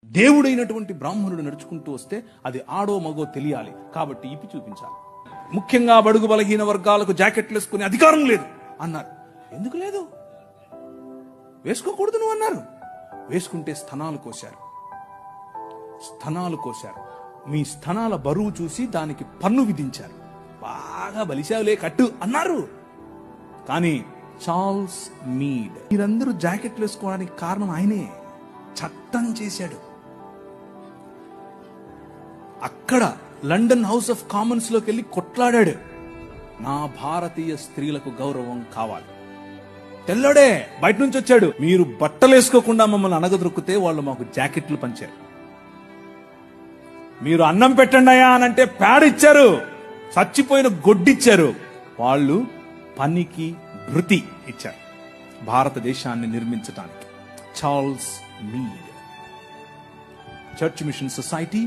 దేవుడైనటువంటి బ్రాహ్మణుడు నడుచుకుంటూ వస్తే అది ఆడో మగో తెలియాలి, కాబట్టి ఇప్పి చూపించాలి. ముఖ్యంగా బడుగు బలహీన వర్గాలకు జాకెట్లు వేసుకునే అధికారం లేదు అన్నారు. ఎందుకు లేదు? వేసుకోకూడదు నువ్వు అన్నారు. వేసుకుంటే స్తనాలు కోశారు. మీ స్తనాల బరువు చూసి దానికి పన్ను విధించారు. బాగా బలిశావులే కట్టు అన్నారు. కానీ చార్ల్స్ మీడ్ మీరందరూ జాకెట్లు వేసుకోవడానికి కారణం ఆయనే. చట్టం చేశాడు. అక్కడ లండన్ హౌస్ ఆఫ్ కామన్స్ లోకి వెళ్ళి కొట్లాడాడు. నా భారతీయ స్త్రీలకు గౌరవం కావాలి. తెల్లడే బయట నుంచి వచ్చాడు. మీరు బట్టలు వేసుకోకుండా మమ్మల్ని అనగదొరికితే వాళ్ళు మాకు జాకెట్లు పంచారు. మీరు అన్నం పెట్టండి అయ్యా అనంటే ప్యాడ్ ఇచ్చారు, చచ్చిపోయిన గొడ్డిచ్చారు. వాళ్ళు పనికి భృతి ఇచ్చారు భారతదేశాన్ని నిర్మించడానికి. Charles Mead, Church Mission Society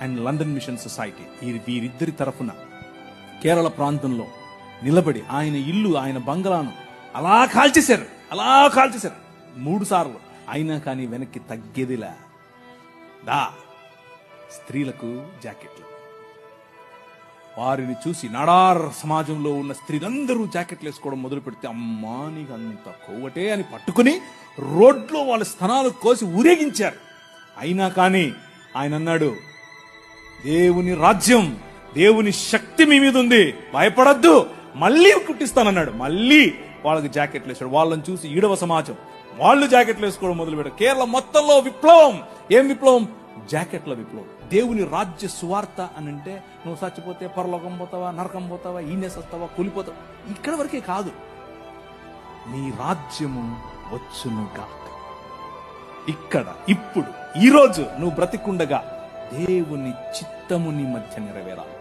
and London Mission Society, వీరిద్దరి తరఫున కేరళ ప్రాంతంలో నిలబడి ఆయన ఇల్లు, ఆయన బంగ్లాను అలా కాల్చేశారు 3 సార్లు. అయినా కానీ వెనక్కి తగ్గేదిలా. స్త్రీలకు జాకెట్లు. వారిని చూసి నాడార్ సమాజంలో ఉన్న స్త్రీలందరూ జాకెట్లు వేసుకోవడం మొదలు పెడితే, అమ్మా నీకు అంత కొవ్వటే అని పట్టుకుని రోడ్లో వాళ్ళ స్తనాలు కోసి ఊరేగించారు. అయినా కానీ ఆయన అన్నాడు, దేవుని రాజ్యం, దేవుని శక్తి మీ మీద ఉంది, భయపడద్దు, మళ్ళీ కుట్టిస్తానన్నాడు. మళ్ళీ వాళ్ళకి జాకెట్లు వేసాడు. వాళ్ళని చూసి ఈడవ సమాజం వాళ్ళు జాకెట్లు వేసుకోవడం మొదలు పెట్టారు. కేరళ మొత్తంలో విప్లవం. ఏం విప్లవం? జాకెట్ల విప్లవం. దేవుని రాజ్య సువార్త అని అంటే నువ్వు చచ్చిపోతే పరలోకం పోతావా, నరకం పోతావా, ఈనేసొస్తావా, కూలిపోతావా, ఇక్కడ వరకే కాదు. నీ రాజ్యము వచ్చునుగాక. ఇక్కడ ఇప్పుడు ఈ రోజు నువ్వు బ్రతికుండగా దేవుని చిత్తము నీ మధ్య నెరవేరాలి.